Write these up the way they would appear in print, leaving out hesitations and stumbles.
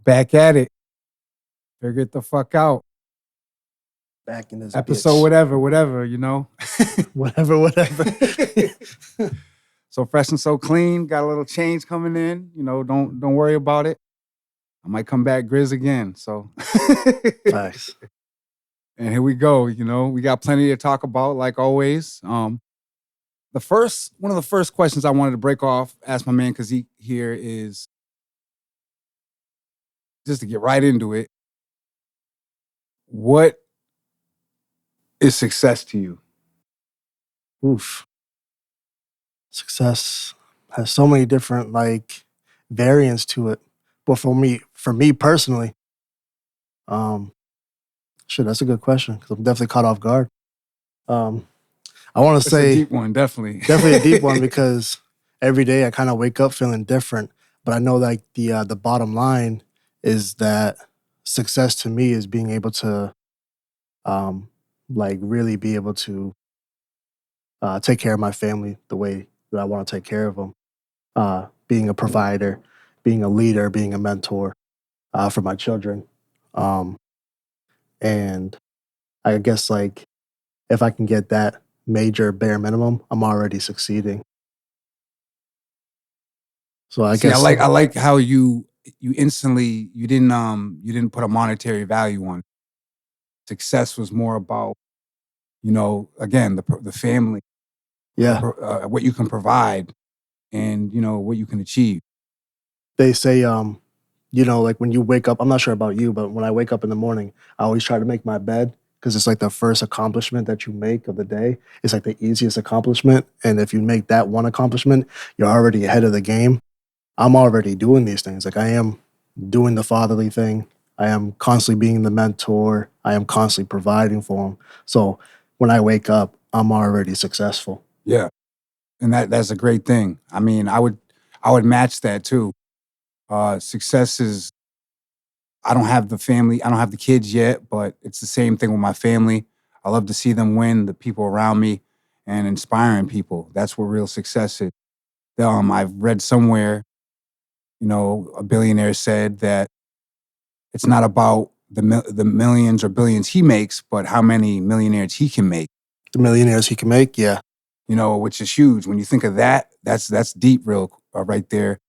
Back at it. Figure it the fuck out. Back in this episode, bitch. whatever, you know? whatever. So fresh and so clean. Got a little change coming in. You know, don't worry about it. I might come back Grizz again. So Facts. And here we go. You know, we got plenty to talk about, like always. One of the first questions I wanted to break off, ask my man Kaseek here, is just to get right into it. What is success to you? Oof. Success has so many different variants to it. But for me personally, that's a good question because I'm definitely caught off guard. I want to say a deep one, definitely a deep one because every day I kind of wake up feeling different. But I know the bottom line is that success to me is being able to really be able to take care of my family the way that I want to take care of them. Being a provider, being a leader, being a mentor for my children. And I guess if I can get that major bare minimum, I'm already succeeding. So I guess I like how you instantly you didn't put a monetary value on it. Success was more about, you know, again, the family. Yeah. What you can provide and, you know, what you can achieve. They say, you know, like when you wake up, I'm not sure about you, but when I wake up in the morning, I always try to make my bed because it's like the first accomplishment that you make of the day. It's like the easiest accomplishment. And if you make that one accomplishment, you're already ahead of the game. I'm already doing these things. Like I am doing the fatherly thing. I am constantly being the mentor. I am constantly providing for them. So when I wake up, I'm already successful. Yeah. And that's a great thing. I mean, I would match that too. Success is, I don't have the family, I don't have the kids yet, but it's the same thing with my family. I love to see them win, the people around me, and inspiring people. That's what real success is. I've read somewhere, you know, a billionaire said that it's not about the millions or billions he makes, but how many millionaires he can make. The millionaires he can make, yeah. You know, which is huge. When you think of that, that's deep, right there.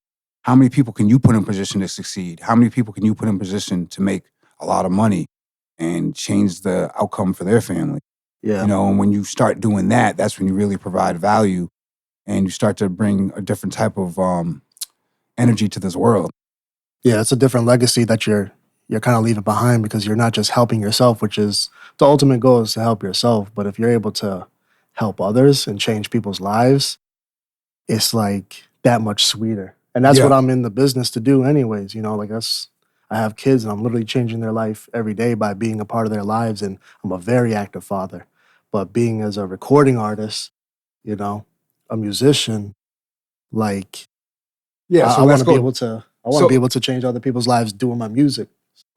How many people can you put in position to succeed? How many people can you put in position to make a lot of money and change the outcome for their family? Yeah. You know, and when you start doing that, that's when you really provide value and you start to bring a different type of energy to this world. Yeah, it's a different legacy that you're kind of leaving behind because you're not just helping yourself, which is the ultimate goal is to help yourself. But if you're able to help others and change people's lives, it's like that much sweeter. And that's what I'm in the business to do anyways. You know, like I have kids and I'm literally changing their life every day by being a part of their lives. And I'm a very active father. But being as a recording artist, you know, a musician, like, yeah, so I want to be able to, be able to change other people's lives doing my music.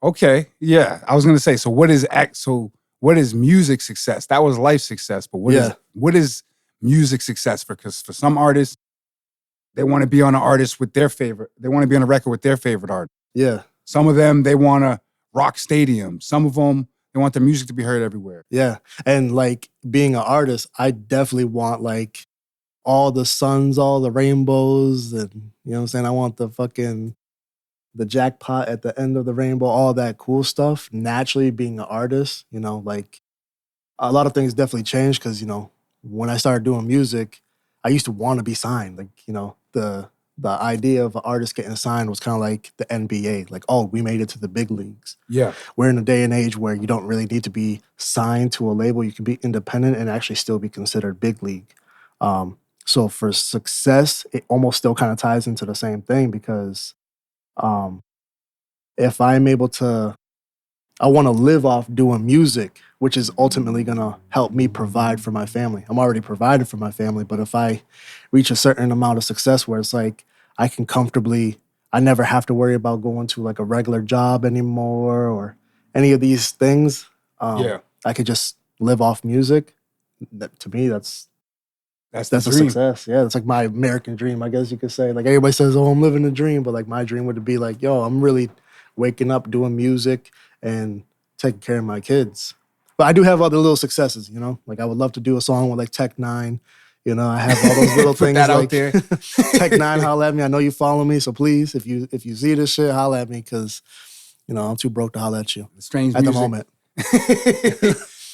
Okay, yeah. I was gonna say, so what is music success? That was life success, but what is music success for? Because for some artists, they want to be on they want to be on a record with their favorite artist. Yeah. Some of them, they want to rock stadiums. Some of them, they want their music to be heard everywhere. Yeah. And like being an artist, I definitely want like all the suns, all the rainbows, and you know what I'm saying? I want the jackpot at the end of the rainbow, all that cool stuff. Naturally being an artist, you know, like a lot of things definitely changed because, you know, when I started doing music, I used to want to be signed. Like, you know, the idea of an artist getting signed was kind of like the NBA. Like, oh, we made it to the big leagues. Yeah. We're in a day and age where you don't really need to be signed to a label. You can be independent and actually still be considered big league. So for success, it almost still kind of ties into the same thing because if I'm able to, I want to live off doing music, which is ultimately going to help me provide for my family. I'm already provided for my family, but if I reach a certain amount of success where it's like I can comfortably, I never have to worry about going to like a regular job anymore or any of these things. I could just live off music. To me, that's a success. Yeah, it's like my American dream, I guess you could say. Like everybody says, oh, I'm living a dream, but like my dream would be like, yo, I'm really waking up, doing music, and taking care of my kids. But I do have other little successes, you know? Like I would love to do a song with like Tech9. You know, I have all those little Put things that like out there. Tech9, holla at me. I know you follow me, so please, if you see this shit, holla at me because, you know, I'm too broke to holla at you Strange at music. the moment.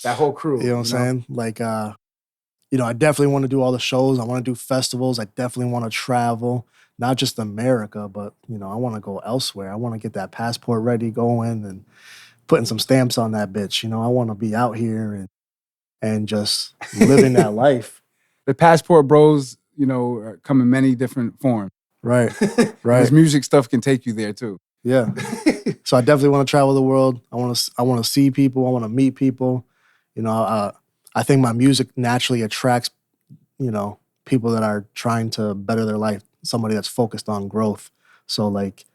That whole crew. You know what I'm saying? Like, you know, I definitely want to do all the shows. I want to do festivals. I definitely want to travel, not just America, but, you know, I want to go elsewhere. I want to get that passport ready going and putting some stamps on that bitch. You know, I want to be out here and just living that life. The passport bros, you know, come in many different forms. Right, right. This music stuff can take you there too. Yeah. So I definitely want to travel the world. I want to see people. I want to meet people. You know, I think my music naturally attracts, you know, people that are trying to better their life, somebody that's focused on growth. So like,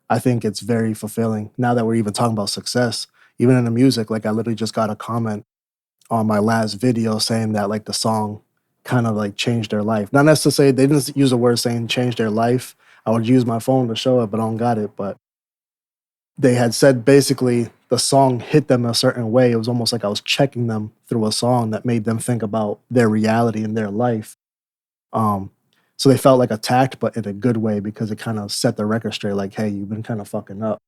I think it's very fulfilling. Now that we're even talking about success, even in the music, like I literally just got a comment on my last video saying that like the song kind of like changed their life. Not necessarily, they didn't use the word saying change their life. I would use my phone to show it, but I don't got it. But they had said basically the song hit them a certain way. It was almost like I was checking them through a song that made them think about their reality in their life. So they felt like attacked, but in a good way because it kind of set the record straight. Like, hey, you've been kind of fucking up.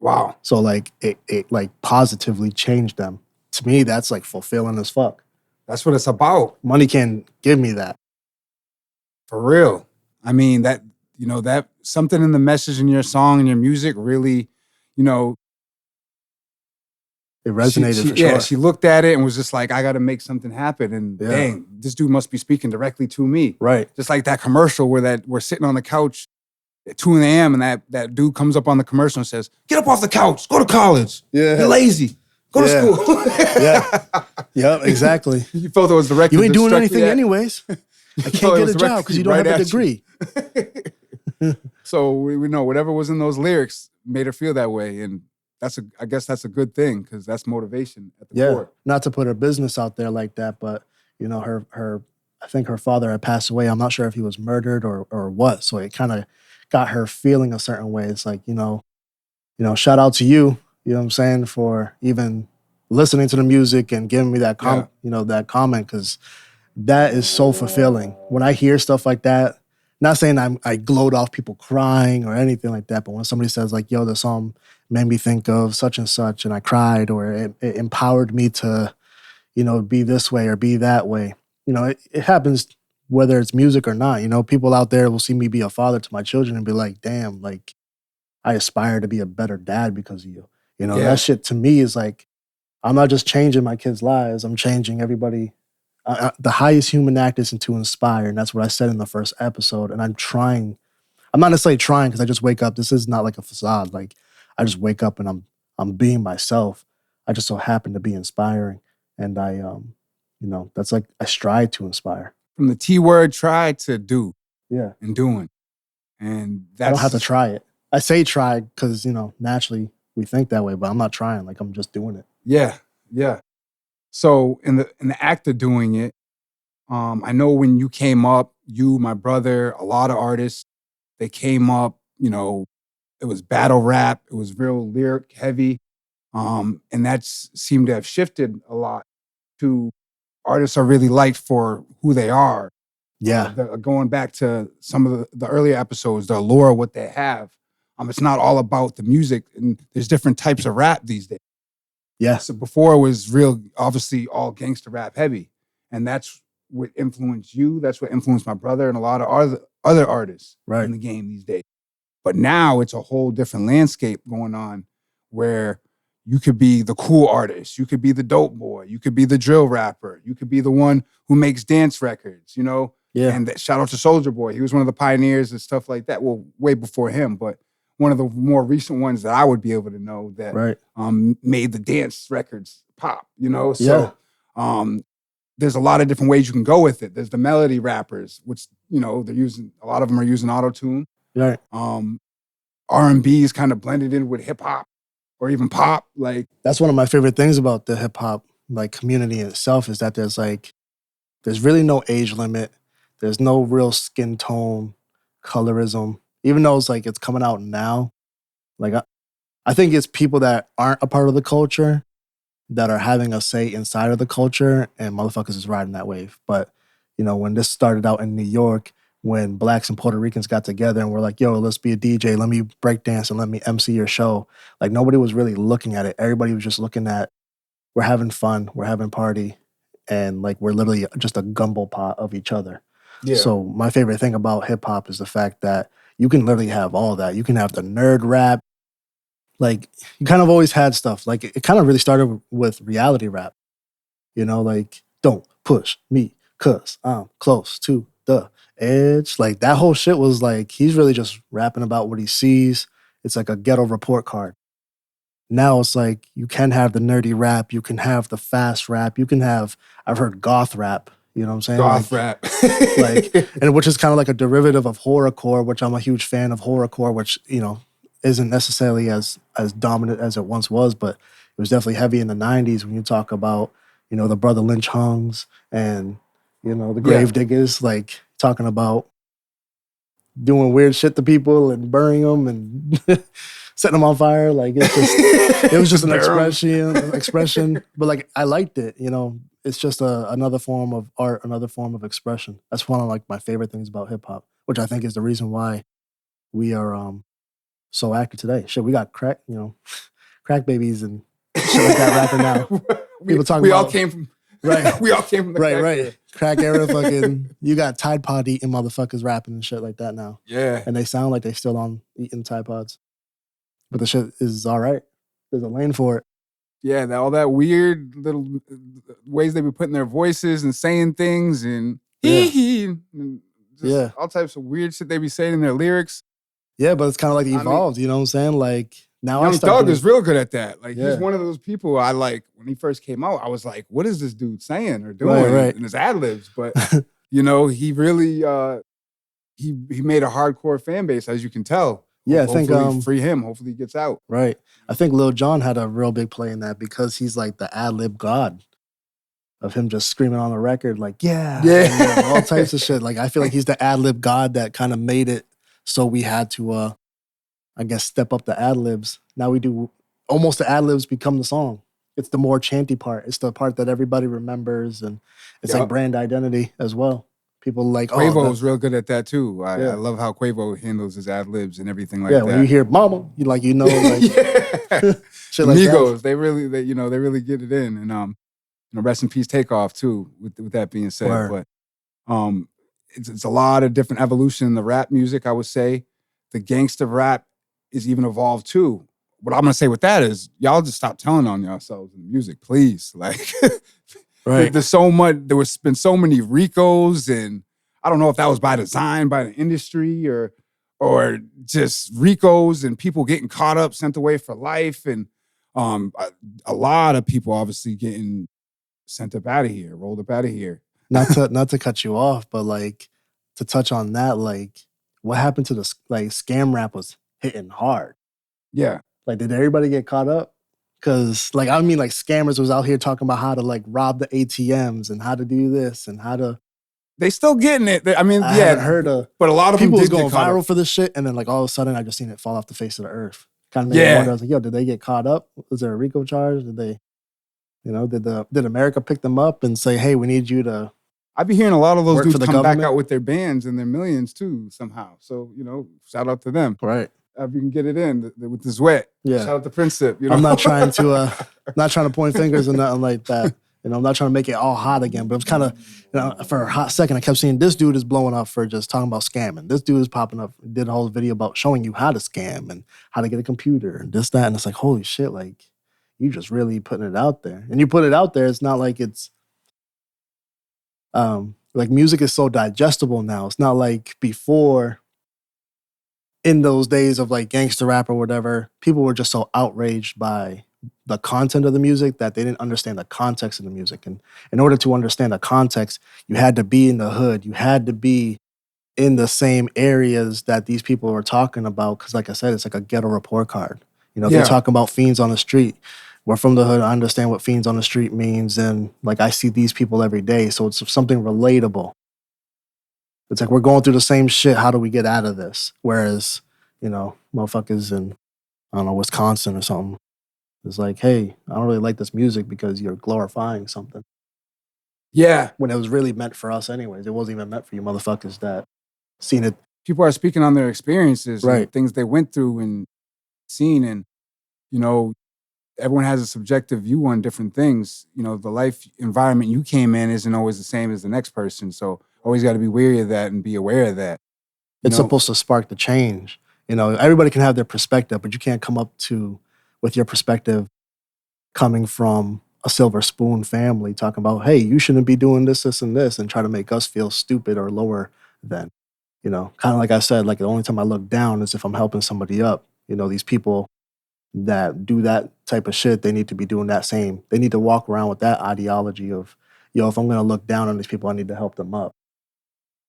Wow. So like it like positively changed them. To me, that's like fulfilling as fuck. That's what it's about. Money can't give me that. For real. I mean, that, you know, that something in the message in your song and your music really, you know, It resonated for sure. Yeah, she looked at it and was just like, I got to make something happen. And dang, this dude must be speaking directly to me. Right. Just like that commercial where we're sitting on the couch at 2 a.m. and that dude comes up on the commercial and says, get up off the couch, go to college. Yeah. You're lazy. Go to school. Yeah. Yep, exactly. You felt it was directly. You ain't doing anything anyways. I can't get a job because you don't have a degree. So we know whatever was in those lyrics made her feel that way. And I guess that's a good thing because that's motivation at the core. Not to put her business out there like that, but you know, I think her father had passed away. I'm not sure if he was murdered or what. So it kind of got her feeling a certain way. It's like, you know, shout out to you, you know what I'm saying, for even listening to the music and giving me that that comment, because that is so fulfilling. When I hear stuff like that, not saying I gloat off people crying or anything like that, but when somebody says like, yo, the song made me think of such and such and I cried, or it empowered me to, you know, be this way or be that way. You know, it happens whether it's music or not. You know, people out there will see me be a father to my children and be like, damn, like I aspire to be a better dad because of you. You know, that shit to me is like, I'm not just changing my kids' lives, I'm changing everybody. The highest human act is to inspire, and that's what I said in the first episode. And I'm not necessarily trying because I just wake up. This is not like a facade. Like I just wake up and I'm being myself. I just so happen to be inspiring, and I you know, that's like I strive to inspire. From the T word, try to do. Yeah, and doing, and that's, I don't have to try it. I say try because, you know, naturally we think that way, but I'm not trying. Like I'm just doing it. Yeah. So in the act of doing it, I know when you came up, you, my brother, a lot of artists, they came up, you know, it was battle rap, it was real lyric heavy. And that seemed to have shifted a lot to artists are really liked for who they are. Yeah. Going back to some of the earlier episodes, the allure of what they have. It's not all about the music, and there's different types of rap these days. Yeah. So before it was real, obviously all gangster rap heavy. And that's what influenced you. That's what influenced my brother and a lot of other artists in the game these days. But now it's a whole different landscape going on where you could be the cool artist. You could be the dope boy. You could be the drill rapper. You could be the one who makes dance records, you know? Yeah. And shout out to Soulja Boy. He was one of the pioneers and stuff like that. Well, way before him, but one of the more recent ones that I would be able to know that made the dance records pop, you know? So there's a lot of different ways you can go with it. There's the melody rappers, which, you know, a lot of them are using auto-tune. Right. R&B is kind of blended in with hip hop or even pop. Like that's one of my favorite things about the hip hop like community in itself is that there's really no age limit. There's no real skin tone, colorism. Even though it's like it's coming out now, like I think it's people that aren't a part of the culture that are having a say inside of the culture, and motherfuckers is riding that wave. But, you know, when this started out in New York, when blacks and Puerto Ricans got together and were like, yo, let's be a DJ, let me break dance and let me MC your show. Like, nobody was really looking at it. Everybody was just looking at, we're having fun, we're having party, and like we're literally just a gumbo pot of each other. Yeah. So my favorite thing about hip hop is the fact that you can literally have all that. You can have the nerd rap. Like, you kind of always had stuff. Like, it kind of really started with reality rap. You know, like, don't push me cause I'm close to the edge. Like, that whole shit was like, he's really just rapping about what he sees. It's like a ghetto report card. Now it's like, you can have the nerdy rap, you can have the fast rap, you can have, I've heard goth rap, you know what I'm saying? Goth like, rap. and which is kind of like a derivative of horrorcore, which I'm a huge fan of horrorcore, which, you know, isn't necessarily as dominant as it once was, but it was definitely heavy in the 90s when you talk about, you know, the Brother Lynch Hungs and, you know, the Grave Diggers, like talking about doing weird shit to people and burying them and setting them on fire. Like, it's just, it was just an expression, but like, I liked it, you know. It's just another form of art, another form of expression. That's one of like my favorite things about hip hop, which I think is the reason why we are so active today. Shit, we got crack, you know, crack babies and shit like that rapping now. People talking about, all came from right. We all came from the crack era. Crack era. Fucking, you got Tide Pod eating motherfuckers rapping and shit like that now. Yeah, and they sound like they still on eating Tide Pods, but the shit is all right. There's a lane for it. Yeah, all that weird little ways they be putting their voices and saying things and and just all types of weird shit they be saying in their lyrics. Yeah, but it's kind of like evolved, you know what I'm saying? Like, now Young Thug is real good at that. Like, he's one of those people I like, when he first came out, I was like, what is this dude saying or doing? Right. And his ad-libs. But, you know, he really, he made a hardcore fan base, as you can tell. Yeah, I hopefully think free him. Hopefully he gets out. Right. I think Lil Jon had a real big play in that because he's like the ad-lib god of him just screaming on the record, like, yeah. And, all types of shit. Like, I feel like he's the ad-lib god that kind of made it so we had to, I guess, step up the ad-libs. Now we do, almost the ad-libs become the song. It's the more chanty part. It's the part that everybody remembers, and it's like brand identity as well. People like, Quavo's real good at that too. I love how Quavo handles his ad-libs and everything like that. Yeah, when you hear mama, you like, you know, like shit like Migos, they really get it in. And you know, rest in peace Takeoff too, with that being said. Word. But it's a lot of different evolution in the rap music, I would say. The gangster rap is even evolved too. What I'm gonna say with that is, y'all just stop telling on yourselves in music, please. Like, right. There's so much. There was been so many Ricos, and I don't know if that was by design, by the industry, or just Ricos and people getting caught up, sent away for life, and a lot of people obviously getting sent up out of here, rolled up out of here. Not to cut you off, but like to touch on that, like, what happened to the like scam rap was hitting hard. Yeah. Like, did everybody get caught up? Because, like, I mean, like, scammers was out here talking about how to, like, rob the ATMs and how to do this and how to. They still getting it. I mean, I haven't heard of, but a lot of people them was going viral for this shit, and then, like, all of a sudden, I just seen it fall off the face of the earth. Kind of made me wonder. I was like, yo, did they get caught up? Was there a RICO charge? Did they, you know, did America pick them up and say, hey, we need you to? I'd be hearing a lot of those dudes come back out with their bands and their millions too somehow. So, you know, shout out to them. Right. If you can get it in with the sweat. Yeah. Shout out to Princip. You know? I'm not trying to point fingers or nothing like that. You know, I'm not trying to make it all hot again, but it was kind of, you know, for a hot second, I kept seeing this dude is blowing up for just talking about scamming. This dude is popping up, did a whole video about showing you how to scam and how to get a computer and this, that. And it's like, holy shit, like, you just really putting it out there. And you put it out there, it's not like it's, like, music is so digestible now. It's not like before, in those days of like gangster rap or whatever, people were just so outraged by the content of the music that they didn't understand the context of the music. And in order to understand the context, you had to be in the hood. You had to be in the same areas that these people were talking about. Because like I said, it's like a ghetto report card. You know, they're talking about fiends on the street. We're from the hood. I understand what fiends on the street means. And like, I see these people every day. So it's something relatable. It's like, we're going through the same shit. How do we get out of this? Whereas, you know, motherfuckers in I don't know, Wisconsin or something. It's like, hey, I don't really like this music because you're glorifying something. Yeah. When it was really meant for us anyways. It wasn't even meant for you motherfuckers that seen it. People are speaking on their experiences Right. and things they went through and seen. And, you know, everyone has a subjective view on different things. You know, the life environment you came in isn't always the same as the next person. So always got to be wary of that and be aware of that. It's supposed to spark the change. You know, everybody can have their perspective, but you can't come up to with your perspective coming from a silver spoon family talking about, hey, you shouldn't be doing this, this, and this, and try to make us feel stupid or lower than, you know, kind of like I said, like the only time I look down is if I'm helping somebody up. You know, these people that do that type of shit, they need to be doing that same. They need to walk around with that ideology of, yo, if I'm going to look down on these people, I need to help them up.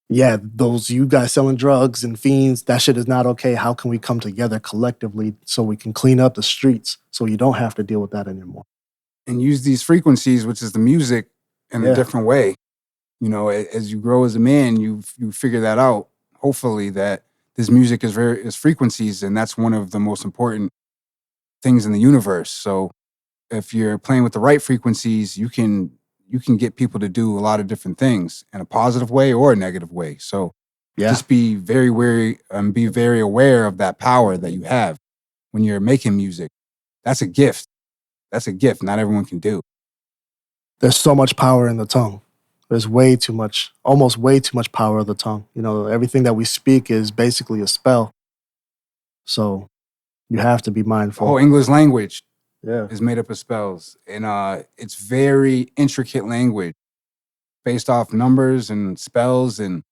Yeah, those you guys selling drugs and fiends, that shit is not okay. How can we come together collectively so we can clean up the streets so you don't have to deal with that anymore? And use these frequencies, which is the music, in a different way. You know, as you grow as a man, you figure that out. Hopefully, that this music is frequencies, and that's one of the most important things in the universe. So, if you're playing with the right frequencies, you can get people to do a lot of different things in a positive way or a negative way. So, just be very wary and be very aware of that power that you have when you're making music. That's a gift. That's a gift. Not everyone can do. There's so much power in the tongue. There's way too much, almost way too much power of the tongue. You know, everything that we speak is basically a spell. So you have to be mindful. The whole English language Yeah. is made up of spells. And it's very intricate language based off numbers and spells. And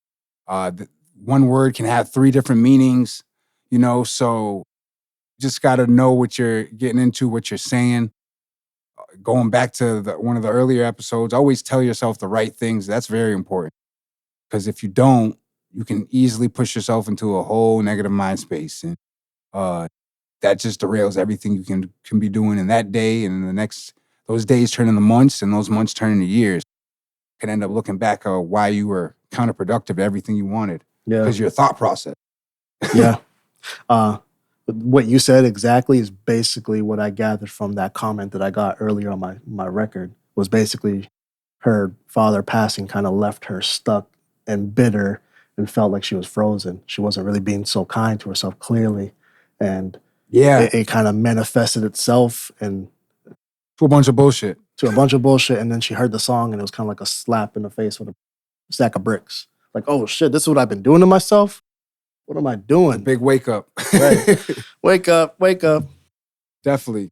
one word can have 3 different meanings, you know, so just got to know what you're getting into, what you're saying. Going back to one of the earlier episodes, always tell yourself the right things. That's very important. Because if you don't, you can easily push yourself into a whole negative mind space. And that just derails everything you can be doing in that day and in the next. Those days turn into months, and those months turn into years. Can end up looking back at why you were counterproductive to everything you wanted. Yeah. Because your thought process. Yeah. What you said exactly is basically what I gathered from that comment that I got earlier on my record, was basically her father passing kind of left her stuck and bitter and felt like she was frozen. She wasn't really being so kind to herself clearly. And it kind of manifested itself and to a bunch of bullshit. And then she heard the song and it was kind of like a slap in the face with a stack of bricks. Like, oh shit, this is what I've been doing to myself? What am I doing? A big wake up. Right. Wake up. Definitely.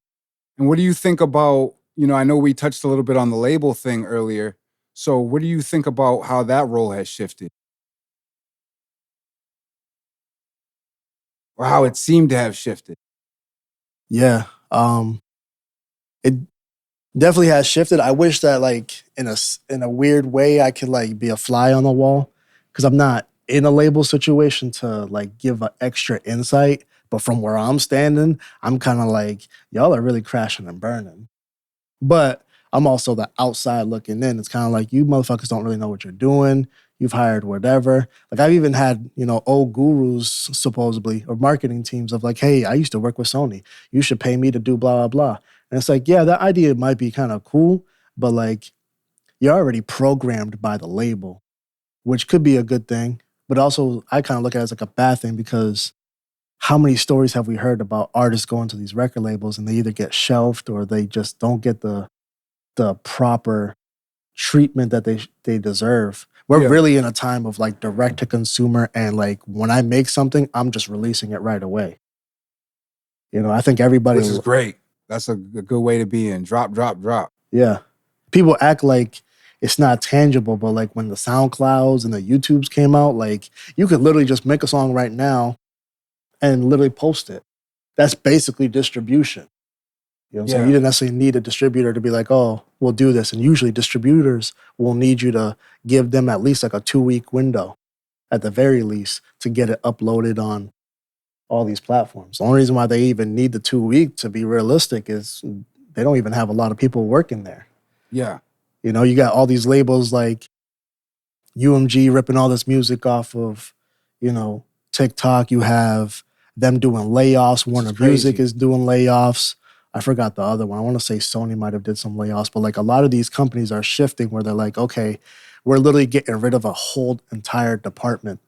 And what do you think about, you know, I know we touched a little bit on the label thing earlier. So what do you think about how that role has shifted? Or how it seemed to have shifted? Yeah. It definitely has shifted. I wish that like in a weird way I could like be a fly on the wall, because I'm not in a label situation to like give an extra insight. But from where I'm standing, I'm kind of like, y'all are really crashing and burning. But I'm also the outside looking in. It's kind of like, you motherfuckers don't really know what you're doing. You've hired whatever. Like I've even had, you know, old gurus supposedly or marketing teams of like, hey, I used to work with Sony. You should pay me to do blah, blah, blah. And it's like, yeah, that idea might be kind of cool, but like you're already programmed by the label, which could be a good thing. But also I kind of look at it as like a bad thing, because how many stories have we heard about artists going to these record labels and they either get shelved or they just don't get the proper treatment that they deserve. We're really in a time of like direct to consumer, and like when I make something, I'm just releasing it right away. You know, I think everybody, which is great. That's a good way to be in. Drop. Yeah. People act like it's not tangible, but like when the SoundClouds and the YouTubes came out, like you could literally just make a song right now and literally post it. That's basically distribution. You know what I'm saying? You didn't necessarily need a distributor to be like, oh, we'll do this. And usually distributors will need you to give them at least like a 2-week window at the very least to get it uploaded on all these platforms. The only reason why they even need the 2 week to be realistic is they don't even have a lot of people working there. Yeah. You know, you got all these labels like UMG ripping all this music off of, you know, TikTok. You have them doing layoffs. Warner Music crazy. is doing layoffs. I forgot the other one. I want to say Sony might have did some layoffs, but like a lot of these companies are shifting where they're like, okay, we're literally getting rid of a whole entire department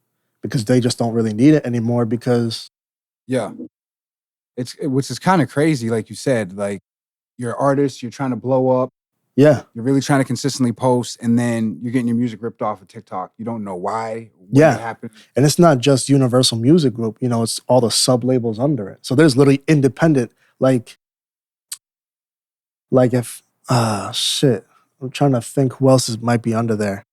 because they just don't really need it anymore because Yeah. Which is kind of crazy, like you said, like you're an artist, you're trying to blow up, yeah, you're really trying to consistently post, and then you're getting your music ripped off of TikTok. You don't know why, when it yeah. happened. And it's not just Universal Music Group, you know, it's all the sub labels under it. So there's literally independent, like if shit. I'm trying to think who else might be under there.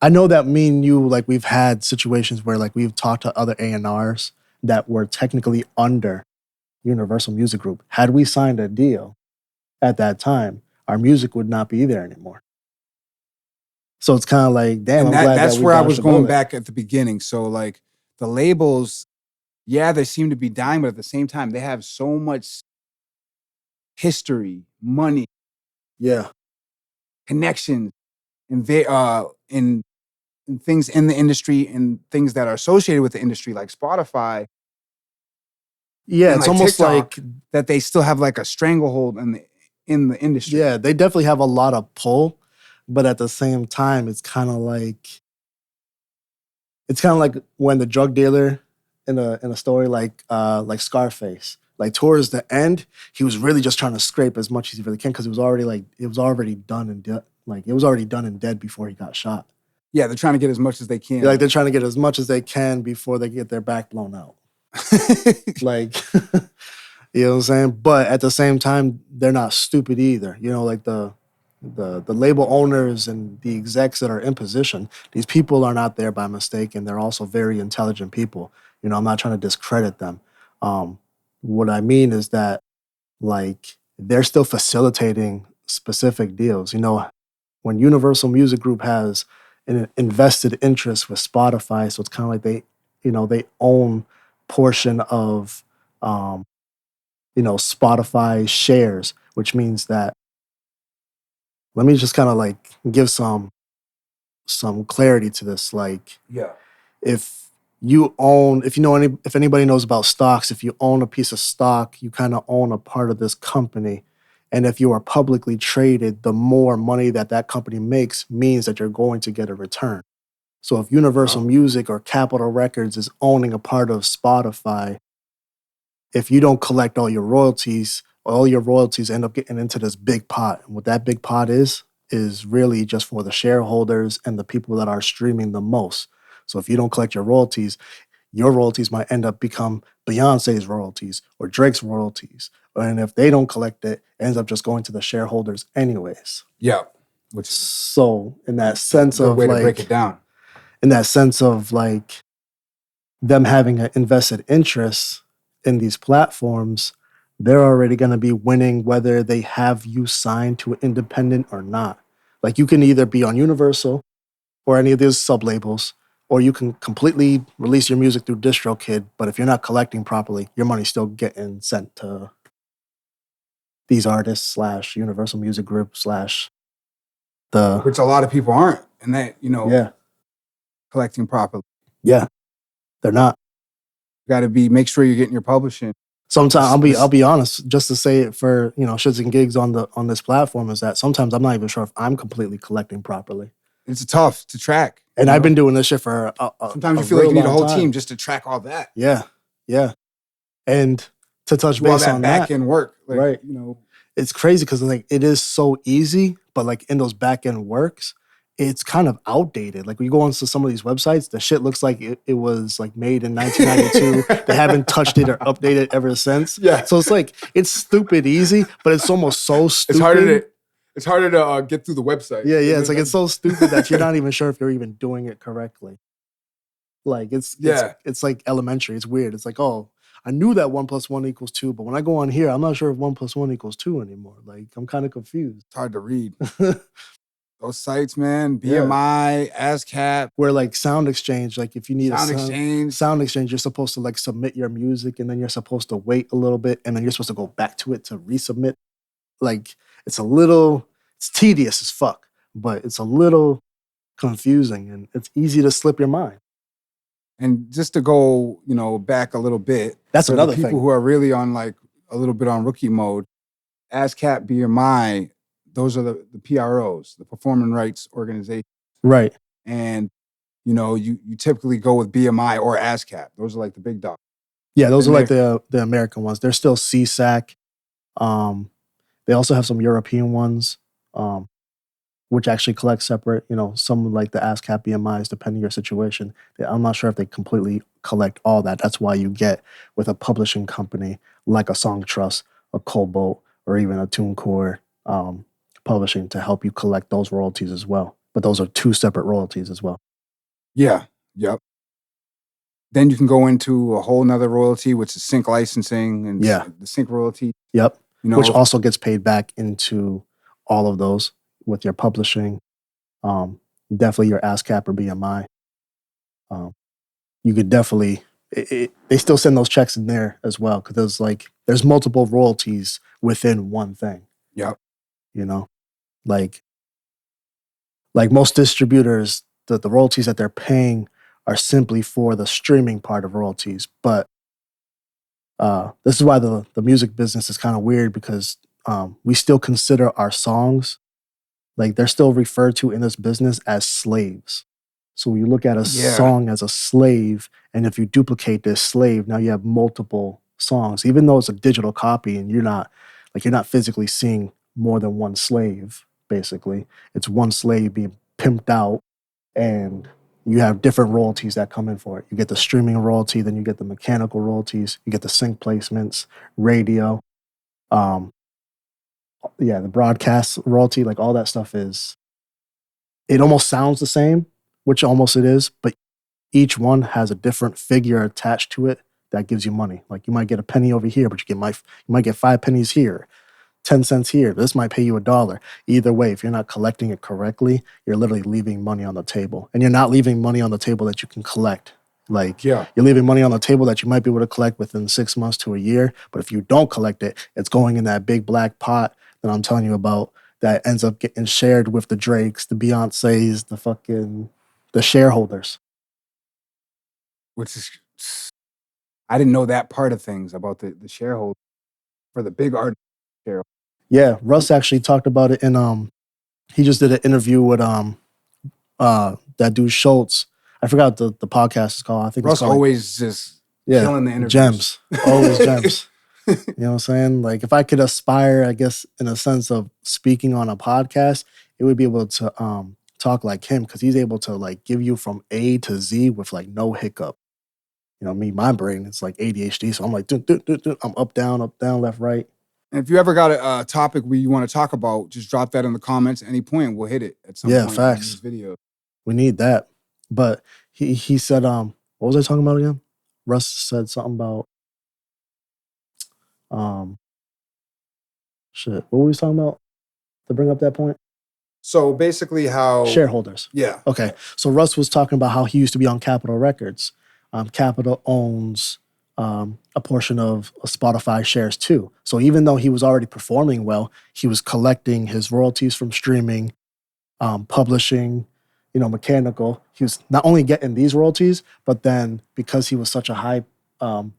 I know that me and you, like we've had situations where like we've talked to other A&Rs that were technically under Universal Music Group. Had we signed a deal at that time, our music would not be there anymore. So it's kind of like, damn, And I'm glad that's that we where I dodged was the going bullet. back at the beginning. So like the labels, yeah, they seem to be dying, but at the same time, they have so much history, money, Yeah. connections, and and things in the industry and things that are associated with the industry, like Spotify Yeah, and it's like almost TikTok, like, that they still have like a stranglehold in the industry. yeah, they definitely have a lot of pull, but at the same time, it's kind of like when the drug dealer in a story like Scarface, like towards the end, he was really just trying to scrape as much as he really can because it was already done and it was already done and dead before he got shot. Yeah, they're trying to get as much as they can. Like they're trying to get as much as they can before they get their back blown out. Like, you know what I'm saying? But at the same time, they're not stupid either. You know, like the label owners and the execs that are in position, these people are not there by mistake, and they're also very intelligent people. You know, I'm not trying to discredit them. What I mean is that like they're still facilitating specific deals. You know, when Universal Music Group has an invested interest with Spotify, so it's kind of like they own portion of Spotify shares, which means that let me just kind of like give some clarity to this. Like Yeah. if if anybody knows about stocks, if you own a piece of stock, you kind of own a part of this company. And if you are publicly traded, the more money that company makes means that you're going to get a return. So if Universal Music or Capitol Records is owning a part of Spotify, if you don't collect all your royalties end up getting into this big pot. And what that big pot is really just for the shareholders and the people that are streaming the most. So if you don't collect your royalties might end up become Beyonce's royalties or Drake's royalties. And if they don't collect it, it ends up just going to the shareholders anyways. Yeah. Which is So in that sense a good of way to like, break it down. in that sense of like them having an invested interest in these platforms, they're already going to be winning whether they have you signed to an independent or not. Like you can either be on Universal or any of these sub labels, or you can completely release your music through DistroKid. But if you're not collecting properly, your money's still getting sent to these artists slash Universal Music Group slash the Which a lot of people aren't, and that yeah collecting properly. yeah they're not. Got to make sure you're getting your publishing. Sometimes I'll be honest, just to say it for shits and gigs on this platform is that sometimes I'm not even sure if I'm completely collecting properly. It's tough to track. And I've been doing this shit for sometimes you feel like you need a whole team just to track all that. Yeah, yeah. And to touch Do all base that on back that, end work, like, right? It's crazy because like it is so easy, but like in those back end works, it's kind of outdated. Like when you go onto some of these websites, the shit looks like it was like made in 1992. They haven't touched it or updated ever since. Yeah. So it's like it's stupid easy, but it's almost so stupid. It's harder to get through the website. Yeah, yeah. It's like it's so stupid that you're not even sure if you're even doing it correctly. Like it's like elementary. It's weird. It's like, oh, I knew that 1 + 1 = 2, but when I go on here, I'm not sure if 1 + 1 = 2 anymore. Like I'm kind of confused. It's hard to read. Those sites, man, BMI, ASCAP. Where like Sound Exchange, like if you need Sound Exchange, you're supposed to like submit your music and then you're supposed to wait a little bit and then you're supposed to go back to it to resubmit. Like it's tedious as fuck, but it's a little confusing and it's easy to slip your mind. And just to go, back a little bit, That's for another the people thing. who are really on like a little bit on rookie mode, ASCAP, BMI, those are the PROs, the Performing Rights Organization. Right. And you typically go with BMI or ASCAP. Those are like the big dogs. Yeah, those And are like the American ones. There's still CSAC. They also have some European ones, which actually collect separate. Some like the ASCAP BMIs, depending on your situation. I'm not sure if they completely collect all that. That's why you get with a publishing company like a Song Trust, a Cobalt, or even a TuneCore publishing to help you collect those royalties as well. But those are two separate royalties as well. Yeah. Yep. Then you can go into a whole nother royalty, which is sync licensing and Yeah. the sync royalty. Yep. Which also gets paid back into all of those with your publishing. Definitely your ASCAP or BMI. You could definitely, they still send those checks in there as well because there's multiple royalties within one thing. Yep. Like most distributors, the royalties that they're paying are simply for the streaming part of royalties. But this is why the music business is kind of weird because we still consider our songs, like they're still referred to in this business as slaves. So you look at a song as a slave, and if you duplicate this slave, now you have multiple songs, even though it's a digital copy and you're not physically seeing more than one slave, basically. It's one slave being pimped out, and you have different royalties that come in for it. You get the streaming royalty, then you get the mechanical royalties, you get the sync placements, radio, the broadcast royalty, like all that stuff it almost sounds the same, which almost it is, but each one has a different figure attached to it that gives you money. Like you might get a penny over here, but you might get 5 pennies here, 10 cents here. This might pay you $1. Either way, if you're not collecting it correctly, you're literally leaving money on the table. And you're not leaving money on the table that you can collect. You're leaving money on the table that you might be able to collect within 6 months to a year. But if you don't collect it, it's going in that big black pot that I'm telling you about that ends up getting shared with the Drakes, the Beyoncés, the shareholders. Which is, I didn't know that part of things about the shareholder for the big art shareholder. Yeah, Russ actually talked about it in he just did an interview with that dude Schultz. I forgot the podcast is called. I think Russ it's called always just killing the interviews. Gems. Always gems. You know what I'm saying? Like if I could aspire, I guess, in a sense of speaking on a podcast, it would be able to talk like him because he's able to like give you from A to Z with like no hiccup. My brain is like ADHD, so I'm like, I'm up, down, left, right. And if you ever got a topic where you want to talk about, just drop that in the comments at any point. We'll hit it at some point facts. in this video. We need that. But he said, what was I talking about again? Russ said something about shit. What were we talking about to bring up that point? So basically how shareholders. Yeah. Okay. So Russ was talking about how he used to be on Capitol Records. Capitol owns a portion of Spotify shares too. So even though he was already performing well, he was collecting his royalties from streaming, publishing, mechanical. He was not only getting these royalties, but then because he was such a high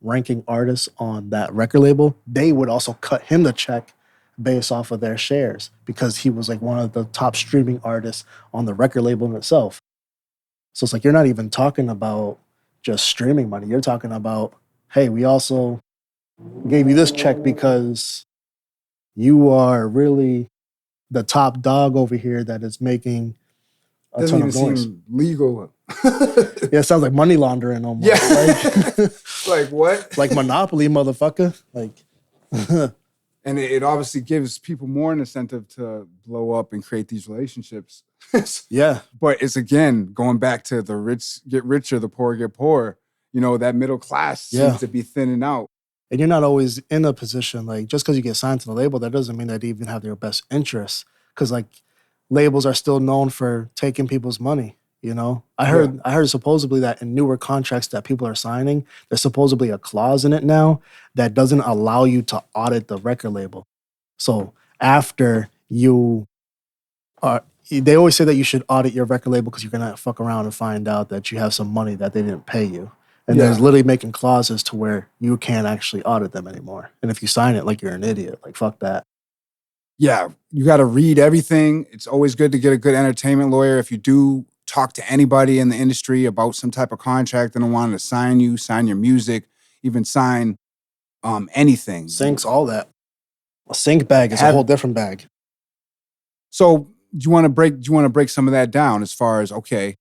ranking artist on that record label, they would also cut him the check based off of their shares because he was like one of the top streaming artists on the record label in itself. So it's like you're not even talking about just streaming money. You're talking about, hey, we also gave you this check because you are really the top dog over here that is making a Doesn't ton even of noise. seem legal. Yeah, it sounds like money laundering almost. Yeah. Like what? Like Monopoly, motherfucker. Like and it obviously gives people more an incentive to blow up and create these relationships. Yeah. But it's again going back to the rich get richer, the poor get poorer. That middle class seems to be thinning out. And you're not always in a position, like just because you get signed to the label, that doesn't mean that they even have their best interests. Because like labels are still known for taking people's money. I heard supposedly that in newer contracts that people are signing, there's supposedly a clause in it now that doesn't allow you to audit the record label. So after you they always say that you should audit your record label because you're gonna fuck around and find out that you have some money that they didn't pay you. And Yeah. there's literally making clauses to where you can't actually audit them anymore. And if you sign it, like, you're an idiot. Like, fuck that. Yeah, you got to read everything. It's always good to get a good entertainment lawyer. If you do talk to anybody in the industry about some type of contract and they want to sign you, sign your music, even sign anything. Syncs, all that. A sync bag is a whole different bag. So do you want to break some of that down as far as, okay,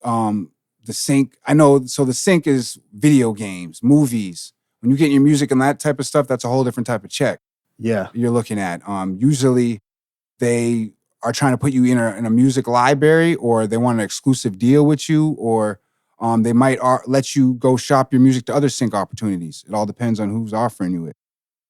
the sync? I know, so the sync is video games, movies. When you get your music and that type of stuff, that's a whole different type of check. Yeah. You're looking at. Usually they are trying to put you in a music library, or they want an exclusive deal with you, or they might let you go shop your music to other sync opportunities. It all depends on who's offering you it.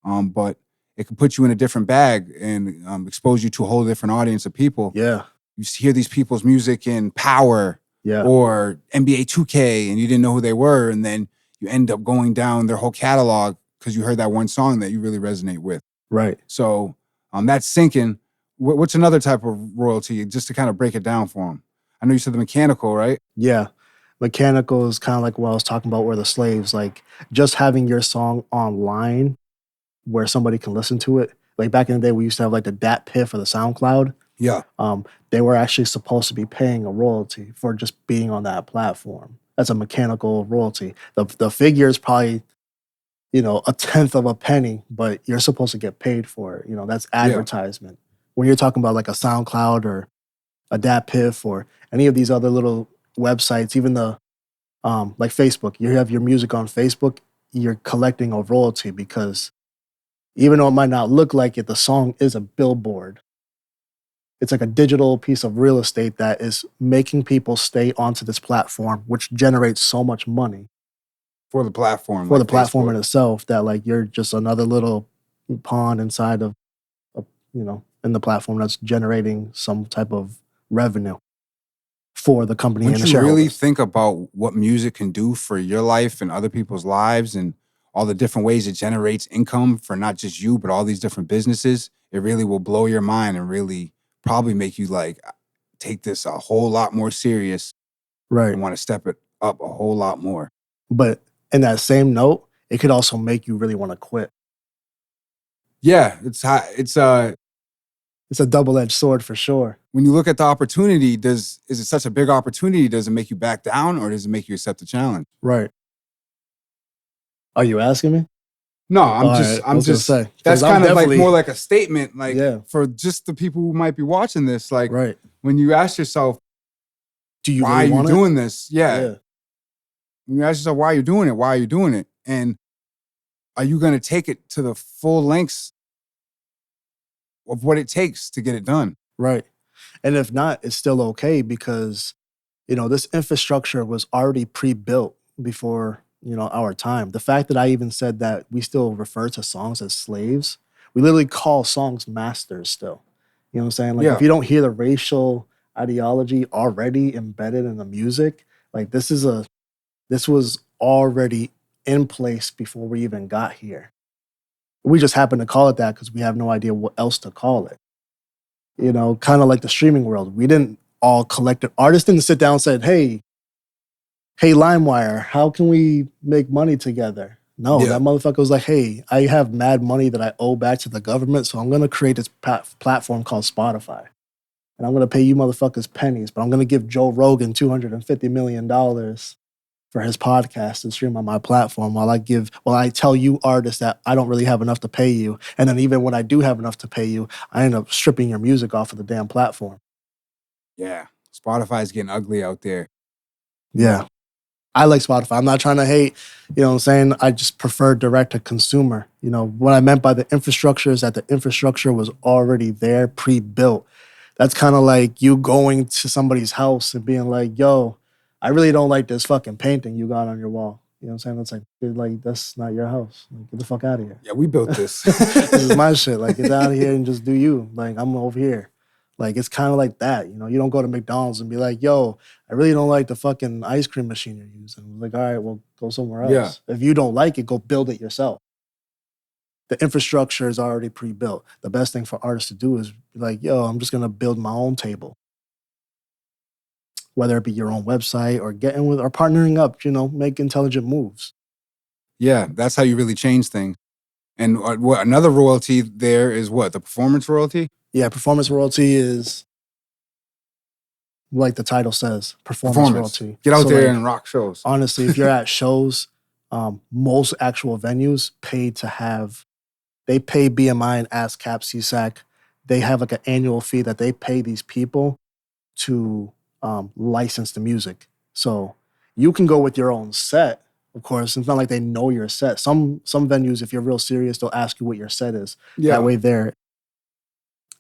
But it can put you in a different bag and expose you to a whole different audience of people. Yeah. You hear these people's music in Power or NBA 2K, and you didn't know who they were, and then you end up going down their whole catalog because you heard that one song that you really resonate with. Right. So that's syncing. What's another type of royalty, just to kind of break it down for them? I know you said the mechanical, right? Yeah. Mechanical is kind of like what I was talking about, where the slaves, like, just having your song online where somebody can listen to it. Like, back in the day, we used to have like the DAT Piff or the SoundCloud. Yeah. They were actually supposed to be paying a royalty for just being on that platform. That's a mechanical royalty. The figure is probably, you know, a tenth of a penny, but you're supposed to get paid for it. You know, that's advertisement. When you're talking about like a SoundCloud or a DAT Piff or any of these other little websites, even the like Facebook, you have your music on Facebook, you're collecting a royalty because even though it might not look like it, the song is a billboard. It's like a digital piece of real estate that is making people stay onto this platform, which generates so much money for the platform. For the platform in itself, that like you're just another little pawn inside of, you know, in the platform that's generating some type of revenue for the company and the shareholders. Would you really think about what music can do for your life and other people's lives and all the different ways it generates income for not just you, but all these different businesses? It really will blow your mind and really probably make you like take this a whole lot more serious. Right. And want to step it up a whole lot more. But in that same note, it could also make you really want to quit. Yeah, it's a double-edged sword for sure. When you look at the opportunity, is it such a big opportunity? Does it make you back down, or does it make you accept the challenge? Right. Are you asking me? No, I'm just saying. That's kind of like more like a statement, like for just the people who might be watching this. Like, when you ask yourself, why are you doing this? Yeah. When you ask yourself why you're doing it, why are you doing it? And are you going to take it to the full lengths of what it takes to get it done? Right. And if not, it's still okay because, you know, this infrastructure was already pre-built before, you know, our time. The fact that I even said that we still refer to songs as slaves, we literally call songs masters still. You know what I'm saying? Like, if you don't hear the racial ideology already embedded in the music, like this was already in place before we even got here. We just happen to call it that because we have no idea what else to call it. You know, kind of like the streaming world. We didn't all collect it. Artists didn't sit down and said, hey, LimeWire, how can we make money together? No, that motherfucker was like, hey, I have mad money that I owe back to the government, so I'm going to create this platform called Spotify. And I'm going to pay you motherfuckers pennies, but I'm going to give Joe Rogan $250 million for his podcast and stream on my platform while I tell you artists that I don't really have enough to pay you. And then even when I do have enough to pay you, I end up stripping your music off of the damn platform. Yeah. Spotify's getting ugly out there. Yeah. I like Spotify. I'm not trying to hate, you know what I'm saying? I just prefer direct to consumer. You know, what I meant by the infrastructure is that the infrastructure was already there, pre-built. That's kind of like you going to somebody's house and being like, yo, I really don't like this fucking painting you got on your wall. You know what I'm saying? That's like that's not your house. Like, get the fuck out of here. Yeah, we built this. This is my shit. Like, get out of here and just do you. Like, I'm over here. Like, it's kind of like that. You know, you don't go to McDonald's and be like, yo, I really don't like the fucking ice cream machine you're using. Like, all right, well, go somewhere else. Yeah. If you don't like it, go build it yourself. The infrastructure is already pre-built. The best thing for artists to do is be like, yo, I'm just going to build my own table. whether it be your own website or getting with or partnering up, make intelligent moves. Yeah, that's how you really change things. And what another royalty there is what? The performance royalty? Yeah, performance royalty is like the title says, performance Performance. royalty. Get out So there like and rock shows. honestly, if you're at shows, most actual venues pay to have they pay BMI and ASCAP, CSAC. They have like an annual fee that they pay these people to license the music. So you can go with your own set. Of course, it's not like they know your set. Some venues, if you're real serious, they'll ask you what your set is. Yeah. That way,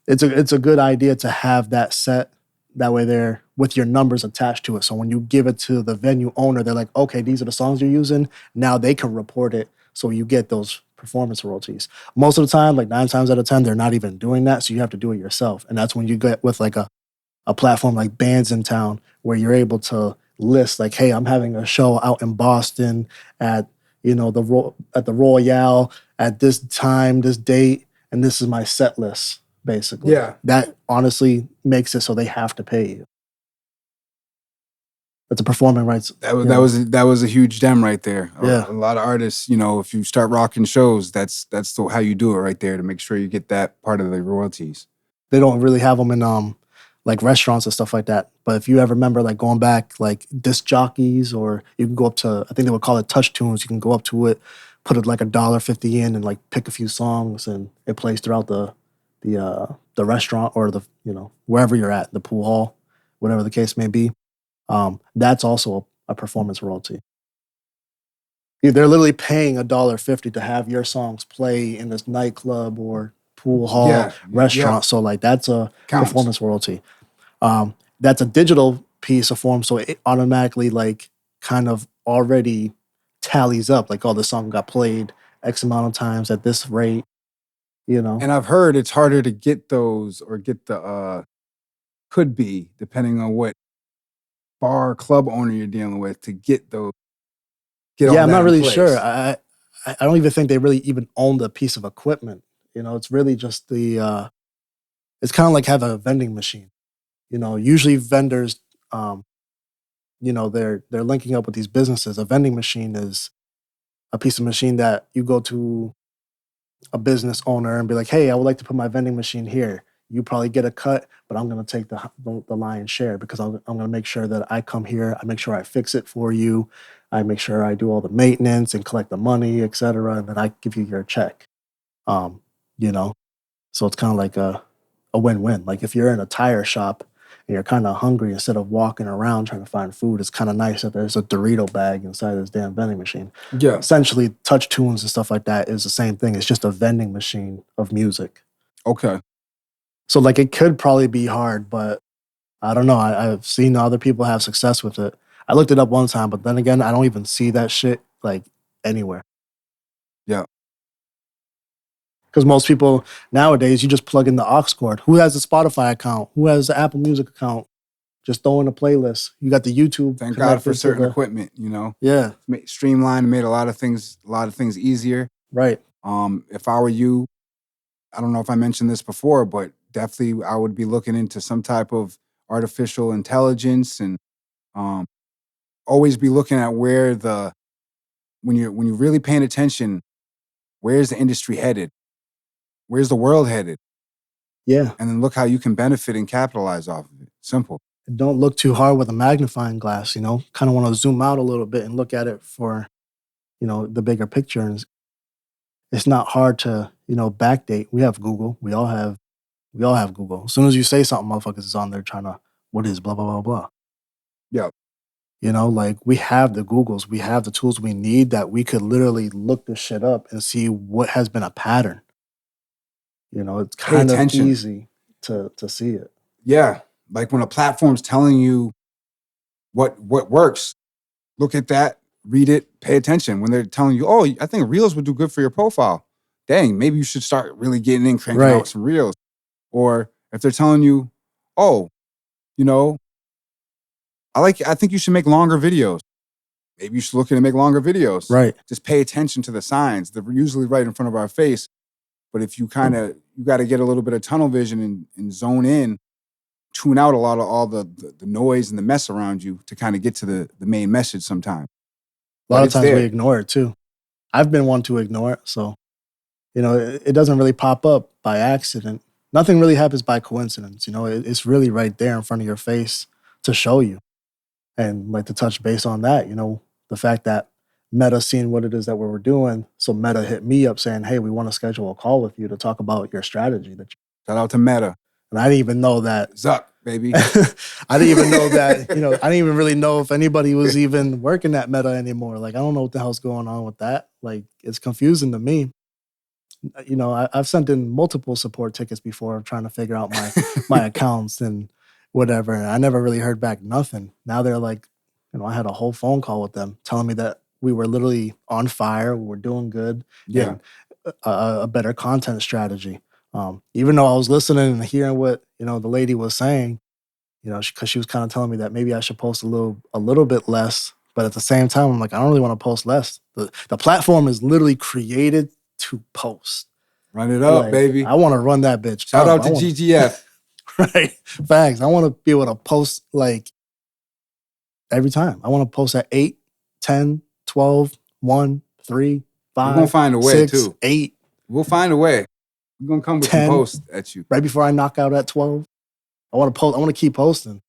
it's a good idea to have that set. That way, they're with your numbers attached to it. So when you give it to the venue owner, they're like, okay, these are the songs you're using. Now they can report it, so you get those performance royalties. Most of the time, like 9 times out of 10, they're not even doing that. So you have to do it yourself, and that's when you get with like a platform like Bands in Town, where you're able to list like, hey, I'm having a show out in Boston at the Royale at this time, this date, and this is my set list. Basically, Yeah. that honestly makes it so they have to pay you. That's a performing rights. That was a huge gem right there. Yeah. A lot of artists, if you start rocking shows, that's how you do it right there to make sure you get that part of the royalties. They don't really have them in like restaurants and stuff like that. But if you ever remember like going back like disc jockeys, or you can go up to, I think they would call it touch tunes. You can go up to it, put it like $1.50 in, and like pick a few songs, and it plays throughout the restaurant or the wherever you're at, the pool hall, whatever the case may be. That's also a performance royalty. They're literally paying $1.50 to have your songs play in this nightclub or pool hall restaurant. Yeah. So like that's a performance royalty. That's a digital piece of form, so it automatically like kind of already tallies up. Like, oh, the song got played X amount of times at this rate. And I've heard it's harder to get those or get the could be, depending on what bar or club owner you're dealing with, to get those. Yeah, I'm not really sure. I don't even think they really even own the piece of equipment. It's really just it's kind of like having a vending machine. Usually vendors, they're linking up with these businesses. A vending machine is a piece of machine that you go to a business owner and be like, hey, I would like to put my vending machine here. You probably get a cut, but I'm going to take the lion's share, because I'm going to make sure that I come here. I make sure I fix it for you. I make sure I do all the maintenance and collect the money, et cetera. And then I give you your check. Um, so it's kind of like a win-win. Like if you're in a tire shop and you're kind of hungry, instead of walking around trying to find food, it's kind of nice that there's a Dorito bag inside this damn vending machine. Yeah. Essentially, touch tunes and stuff like that is the same thing. It's just a vending machine of music. Okay. So like it could probably be hard, but I don't know. I've seen other people have success with it. I looked it up one time, but then again, I don't even see that shit like anywhere. Yeah. Because most people nowadays, you just plug in the aux cord. Who has a Spotify account? Who has the Apple Music account? Just throw in a playlist. You got the YouTube. Thank God for certain equipment, Yeah. Streamlined, made a lot of things easier. Right. If I were you, I don't know if I mentioned this before, but definitely I would be looking into some type of artificial intelligence, and always be looking at where when you're really paying attention, where's the industry headed? Where's the world headed? Yeah. And then look how you can benefit and capitalize off of it. Simple. Don't look too hard with a magnifying glass, kind of want to zoom out a little bit and look at it for, the bigger picture. And it's not hard to, backdate. We have Google. We all have Google. As soon as you say something, motherfuckers is on there trying to, what is blah, blah, blah, blah. Yeah. Like we have the Googles, we have the tools we need that we could literally look this shit up and see what has been a pattern. It's kind of easy to see it. Yeah. Like when a platform's telling you what works, look at that, read it, pay attention. When they're telling you, oh, I think Reels would do good for your profile. Dang, maybe you should start really getting in, cranking out some Reels. Or if they're telling you, oh, I think you should make longer videos. Maybe you should look at and make longer videos. Right. Just pay attention to the signs. They're usually right in front of our face. But if you got to get a little bit of tunnel vision and zone in tune out a lot of all the noise and the mess around you to kind of get to the main message sometimes. A lot of times we ignore it too. I've been one to ignore it. So, it doesn't really pop up by accident. Nothing really happens by coincidence. It's really right there in front of your face to show you. And like to touch base on that, the fact that Meta seen what it is that we were doing. So Meta hit me up saying, hey, we want to schedule a call with you to talk about your strategy. Shout out to Meta. And I didn't even know that. Zuck, baby. I didn't even know that, I didn't even really know if anybody was even working at Meta anymore. Like, I don't know what the hell's going on with that. Like, it's confusing to me. I've sent in multiple support tickets before trying to figure out my accounts and whatever. And I never really heard back nothing. Now they're like, I had a whole phone call with them telling me that we were literally on fire. We were doing good. Yeah. And a better content strategy. Even though I was listening and hearing what, the lady was saying, because she was kind of telling me that maybe I should post a little bit less. But at the same time, I'm like, I don't really want to post less. The platform is literally created to post. Run it up, baby. I want to run that bitch. Shout out to GGF. Right. Facts. I want to be able to post like every time. I want to post at 8, 10, 12, 1, 3, 5. We're going to find a way 6, too. 8. We'll find a way. We're going to come with 10, some posts at you. Right before I knock out at 12. I want to post. I want to keep posting.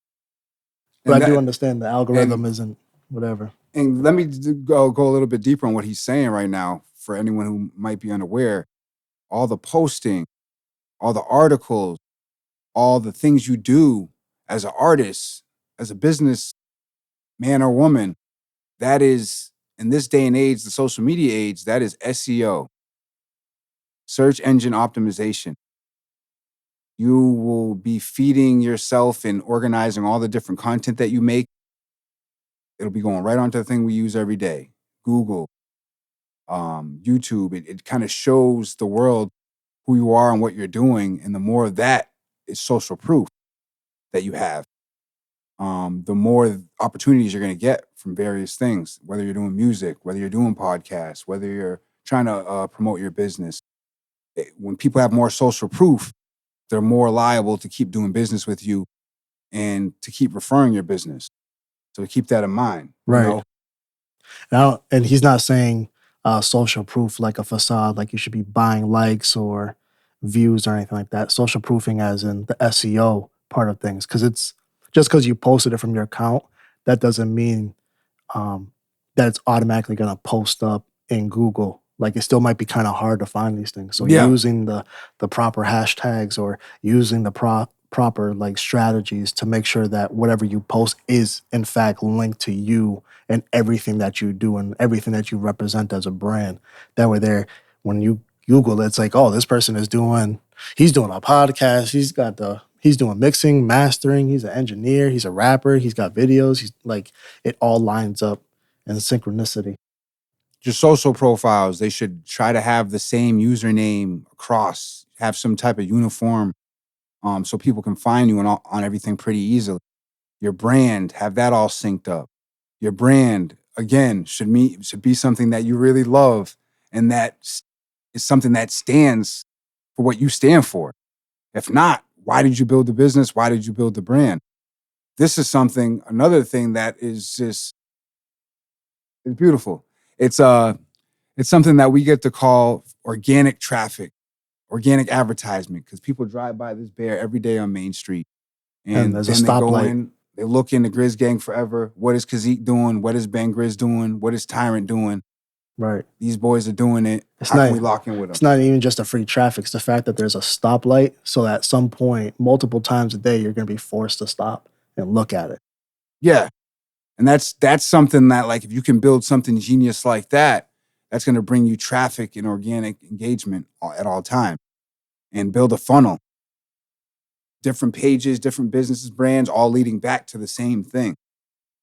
But I do understand the algorithm isn't whatever. And let me go a little bit deeper on what he's saying right now for anyone who might be unaware. All the posting, all the articles, all the things you do as an artist, as a business man or woman, that is, in this day and age, the social media age, that is SEO, search engine optimization. You will be feeding yourself and organizing all the different content that you make. It'll be going right onto the thing we use every day, Google, YouTube. It kind of shows the world who you are and what you're doing. And the more of that is social proof that you have, the more opportunities you're going to get from various things, whether you're doing music, whether you're doing podcasts, whether you're trying to promote your business. When people have more social proof, they're more liable to keep doing business with you and to keep referring your business. So keep that in mind. Right. Now, and he's not saying social proof like a facade, like you should be buying likes or views or anything like that. Social proofing as in the SEO part of things. Because it's just because you posted it from your account, that doesn't mean that it's automatically going to post up in Google. Like, it still might be kind of hard to find these things. So using the proper hashtags or using the proper like strategies to make sure that whatever you post is in fact linked to you and everything that you do and everything that you represent as a brand. That way when you Google it, it's like, oh, this person he's doing a podcast, he's doing mixing, mastering, he's an engineer, he's a rapper, he's got videos, he's like, it all lines up in synchronicity. Your social profiles, they should try to have the same username across, have some type of uniform, so people can find you on everything pretty easily. Your brand, have that all synced up. Your brand, again, should be something that you really love, and that is something that stands for what you stand for. If not, why did you build the business? Why did you build the brand? This is another thing that is just, it's beautiful. It's something that we get to call organic traffic, organic advertisement, because people drive by this bear every day on Main Street. And there's a then they go stoplight. in, they look into GrizzGangForever. What is Kaseek doing? What is Ben Grizz doing? What is Tyrant doing? Right. These boys are doing it. How can we lock in with them? It's not even just a free traffic. It's the fact that there's a stoplight. So at some point, multiple times a day, you're going to be forced to stop and look at it. Yeah. And that's something that, like, if you can build something genius like that, that's going to bring you traffic and organic engagement at all times, and build a funnel. Different pages, different businesses, brands, all leading back to the same thing.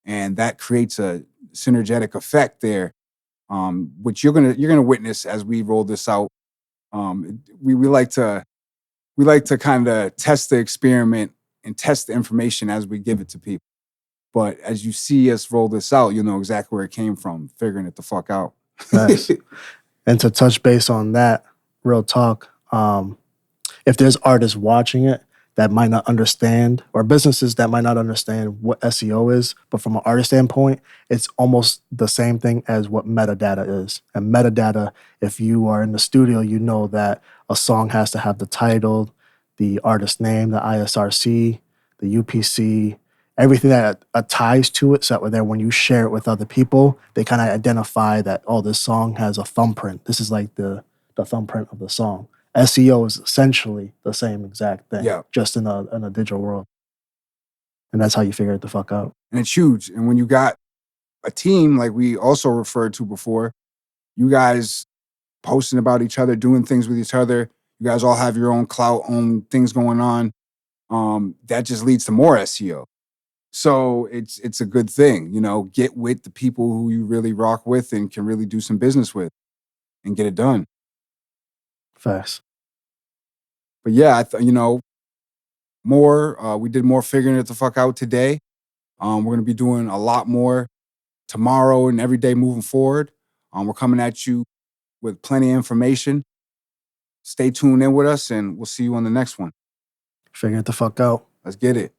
And that creates a synergetic effect there, which you're gonna witness as we roll this out. We like to kind of test the experiment and test the information as we give it to people. But as you see us roll this out, you'll know exactly where it came from, figuring it the fuck out. Nice. And to touch base on that, real talk, if there's artists watching it, that might not understand, or businesses that might not understand what SEO is, but from an artist standpoint, it's almost the same thing as what metadata is. And metadata, if you are in the studio, you know that a song has to have the title, the artist name, the ISRC, the UPC, everything that ties to it, so that when you share it with other people, they kind of identify that, oh, this song has a thumbprint. This is like the thumbprint of the song. SEO is essentially the same exact thing, Yeah. just in a digital world. And that's how you figure it the fuck out. And it's huge. And when you got a team, like we also referred to before, you guys posting about each other, doing things with each other, you guys all have your own clout, own things going on. That just leads to more SEO. So it's a good thing, you know, get with the people who you really rock with and can really do some business with and get it done. Facts. But yeah, you know, we did more figuring it the fuck out today. We're going to be doing a lot more tomorrow and every day moving forward. We're coming at you with plenty of information. Stay tuned in with us and we'll see you on the next one. Figure it the fuck out. Let's get it.